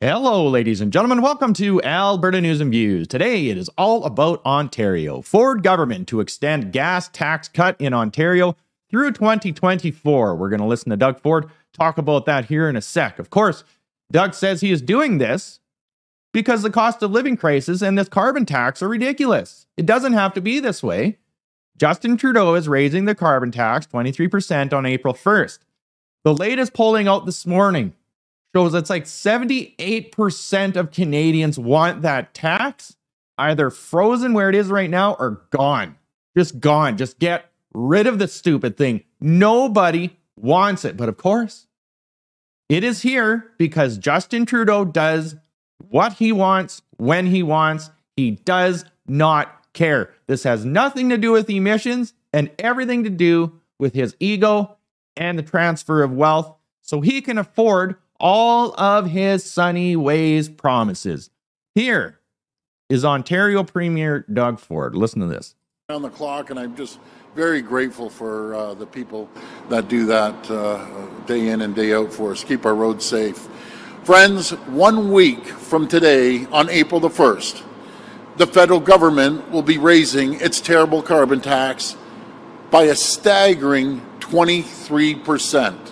Hello, ladies and gentlemen. Welcome to Alberta News and Views. Today, it is all about Ontario. Ford government to extend gas tax cut in Ontario through 2024. We're going to listen to Doug Ford talk about that here in a sec. Of course, Doug says he is doing this because the cost of living crisis and this carbon tax are ridiculous. It doesn't have to be this way. Justin Trudeau is raising the carbon tax 23% on April 1st. The latest polling out this morning shows it's like 78% of Canadians want that tax either frozen where it is right now or gone. Just gone. Just get rid of the stupid thing. Nobody wants it. But of course, it is here because Justin Trudeau does what he wants when he wants. He does not care. This has nothing to do with emissions and everything to do with his ego and the transfer of wealth so he can afford all of his sunny ways promises. Here is Ontario Premier Doug Ford. Listen to this. On the clock, and I'm just very grateful for the people that do that day in and day out for us, keep our roads safe. Friends, 1 week from today, on April the 1st, the federal government will be raising its terrible carbon tax by a staggering 23%.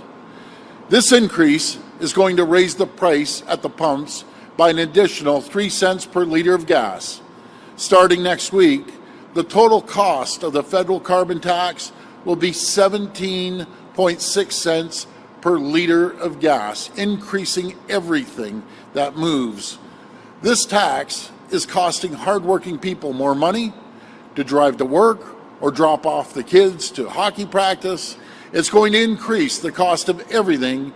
This increase is going to raise the price at the pumps by an additional 3 cents per liter of gas. Starting next week, the total cost of the federal carbon tax will be 17.6 cents per liter of gas, increasing everything that moves. This tax is costing hardworking people more money to drive to work or drop off the kids to hockey practice. It's going to increase the cost of everything.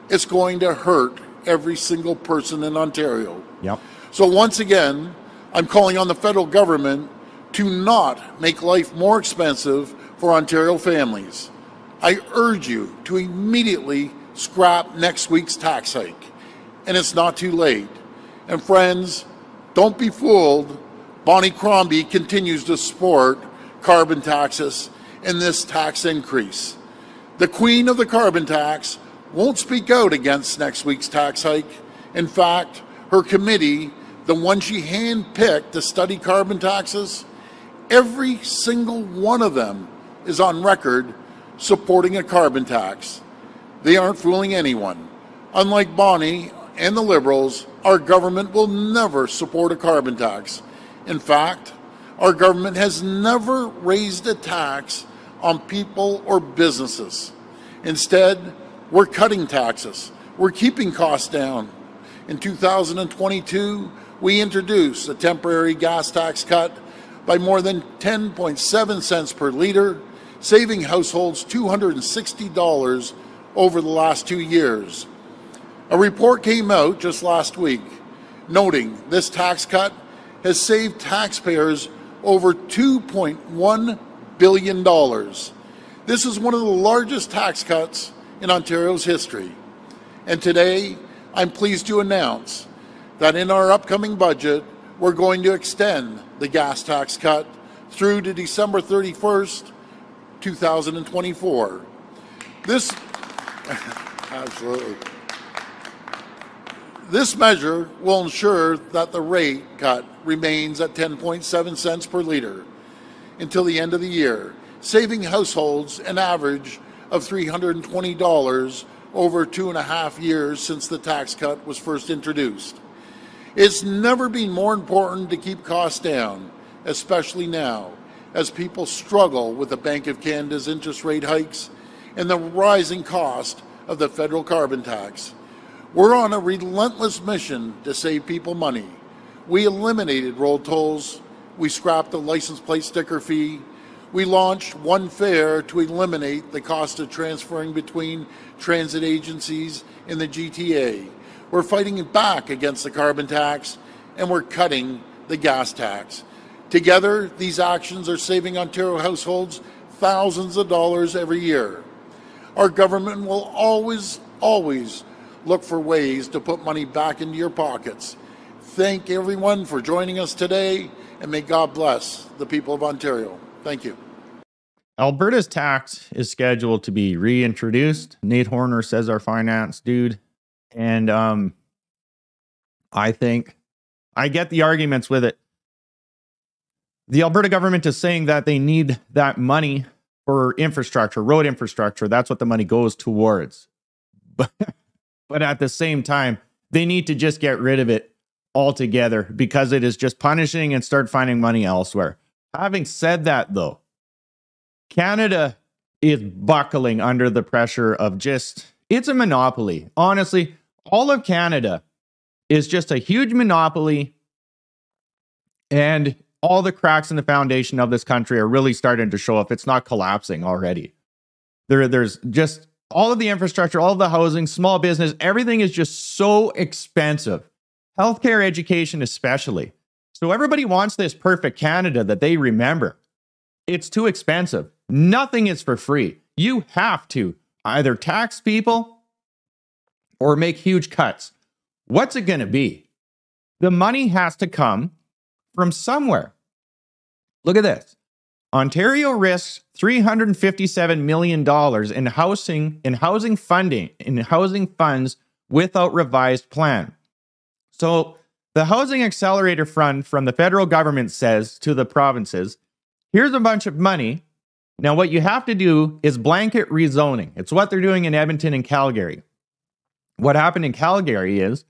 It's going to hurt every single person in Ontario. Yep. So once again, I'm calling on the federal government to not make life more expensive for Ontario families. I urge you to immediately scrap next week's tax hike. And it's not too late. And friends, don't be fooled. Bonnie Crombie continues to support carbon taxes and this tax increase. The queen of the carbon tax won't speak out against next week's tax hike. In fact, her committee, the one she handpicked to study carbon taxes, every single one of them is on record supporting a carbon tax. They aren't fooling anyone. Unlike Bonnie and the Liberals, our government will never support a carbon tax. In fact, our government has never raised a tax on people or businesses. Instead, we're cutting taxes. We're keeping costs down. In 2022, we introduced a temporary gas tax cut by more than 10.7 cents per liter, saving households $260 over the last 2 years. A report came out just last week noting this tax cut has saved taxpayers over $2.1 billion. This is one of the largest tax cuts in Ontario's history. And today, I'm pleased to announce that in our upcoming budget, we're going to extend the gas tax cut through to December 31st, 2024. Absolutely. This measure will ensure that the rate cut remains at 10.7 cents per liter until the end of the year, saving households an average of $320 over 2.5 years since the tax cut was first introduced. It's never been more important to keep costs down, especially now, as people struggle with the Bank of Canada's interest rate hikes and the rising cost of the federal carbon tax. We're on a relentless mission to save people money. We eliminated road tolls, we scrapped the license plate sticker fee, we launched One Fare to eliminate the cost of transferring between transit agencies in the GTA. We're fighting back against the carbon tax, and we're cutting the gas tax. Together, these actions are saving Ontario households thousands of dollars every year. Our government will always look for ways to put money back into your pockets. Thank everyone for joining us today, and may God bless the people of Ontario. Thank you. Alberta's tax is scheduled to be reintroduced. Nate Horner says our finance dude. And I think I get the arguments with it. The Alberta government is saying that they need that money for infrastructure, road infrastructure. That's what the money goes towards. But at the same time, they need to just get rid of it altogether because it is just punishing and start finding money elsewhere. Having said that, though, Canada is buckling under the pressure of it's a monopoly. Honestly, all of Canada is just a huge monopoly, and all the cracks in the foundation of this country are really starting to show up. It's not collapsing already. There's just all of the infrastructure, all of the housing, small business, everything is just so expensive. Healthcare, education especially. So everybody wants this perfect Canada that they remember. It's too expensive. Nothing is for free. You have to either tax people or make huge cuts. What's it going to be? The money has to come from somewhere. Look at this. Ontario risks $357 million in housing funds without revised plan. So the Housing Accelerator Fund from the federal government says to the provinces, here's a bunch of money. Now what you have to do is blanket rezoning. It's what they're doing in Edmonton and Calgary. What happened in Calgary is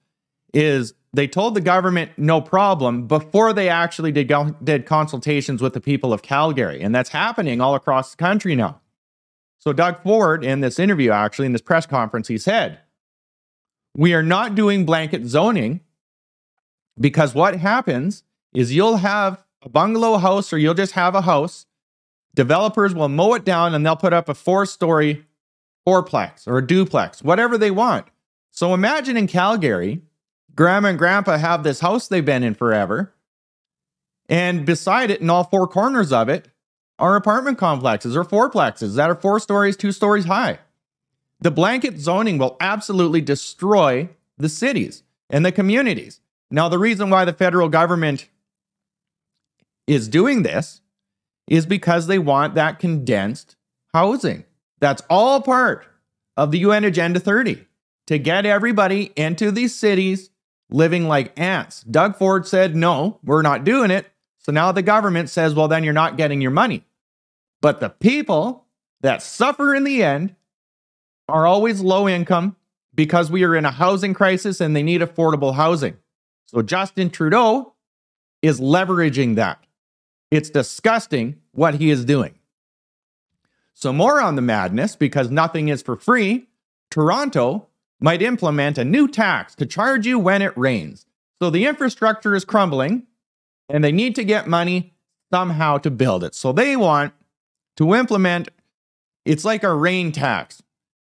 they told the government no problem before they actually did consultations with the people of Calgary. And that's happening all across the country now. So Doug Ford, in this interview, actually, in this press conference, he said, we are not doing blanket zoning because what happens is you'll have a bungalow house or you'll just have a house. Developers will mow it down and they'll put up a 4-story fourplex or a duplex, whatever they want. So imagine in Calgary, Grandma and Grandpa have this house they've been in forever. And beside it, in all 4 corners of it, are apartment complexes or fourplexes that are 4 stories, 2 stories high. The blanket zoning will absolutely destroy the cities and the communities. Now, the reason why the federal government is doing this is because they want that condensed housing. That's all part of the UN Agenda 30, to get everybody into these cities living like ants. Doug Ford said, no, we're not doing it. So now the government says, well, then you're not getting your money. But the people that suffer in the end are always low income because we are in a housing crisis and they need affordable housing. So Justin Trudeau is leveraging that. It's disgusting what he is doing. So more on the madness, because nothing is for free, Toronto might implement a new tax to charge you when it rains. So the infrastructure is crumbling and they need to get money somehow to build it. So they want to implement, it's like a rain tax.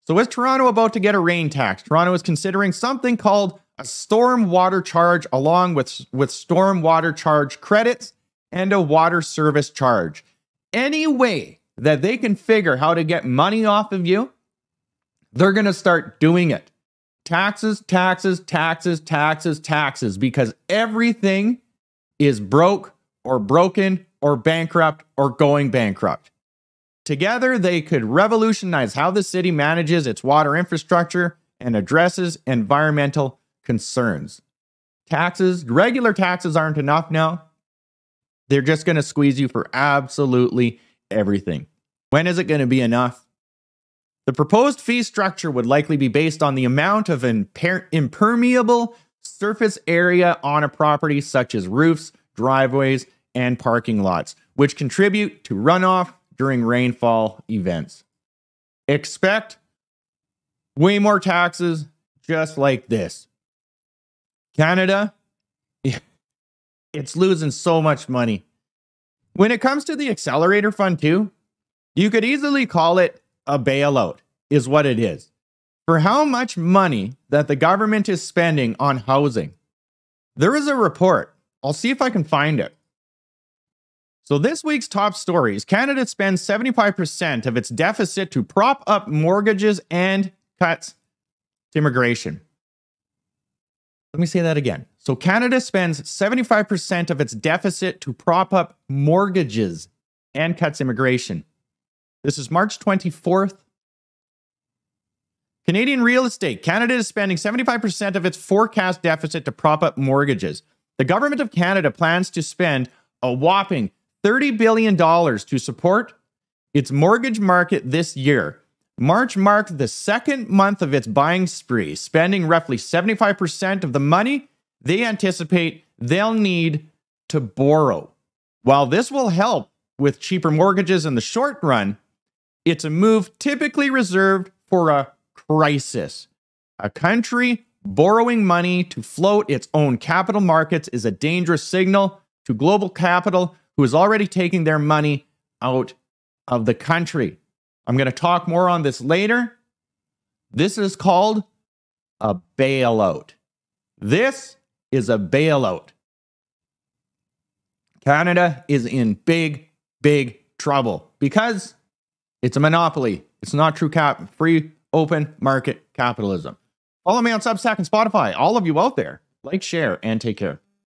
So is Toronto about to get a rain tax? Toronto is considering something called a storm water charge along with storm water charge credits and a water service charge. Any way that they can figure how to get money off of you, they're going to start doing it. Taxes, taxes, taxes, taxes, taxes, because everything is broke or broken or bankrupt or going bankrupt. Together, they could revolutionize how the city manages its water infrastructure and addresses environmental concerns. Taxes, regular taxes aren't enough now. They're just going to squeeze you for absolutely everything. When is it going to be enough? The proposed fee structure would likely be based on the amount of impermeable surface area on a property, such as roofs, driveways, and parking lots, which contribute to runoff during rainfall events. Expect way more taxes just like this. Canada, it's losing so much money. When it comes to the Accelerator Fund too, you could easily call it a bailout, is what it is. For how much money that the government is spending on housing. There is a report. I'll see if I can find it. So this week's top stories, Canada spends 75% of its deficit to prop up mortgages and cuts to immigration. Let me say that again. So Canada spends 75% of its deficit to prop up mortgages and cuts immigration. This is March 24th. Canadian real estate. Canada is spending 75% of its forecast deficit to prop up mortgages. The government of Canada plans to spend a whopping $30 billion to support its mortgage market this year. March marked the second month of its buying spree, spending roughly 75% of the money they anticipate they'll need to borrow. While this will help with cheaper mortgages in the short run, it's a move typically reserved for a crisis. A country borrowing money to float its own capital markets is a dangerous signal to global capital, who is already taking their money out of the country. I'm going to talk more on this later. This is called a bailout. This is a bailout. Canada is in big, big trouble because it's a monopoly. It's not true free, open market capitalism. Follow me on Substack and Spotify. All of you out there, like, share, and take care.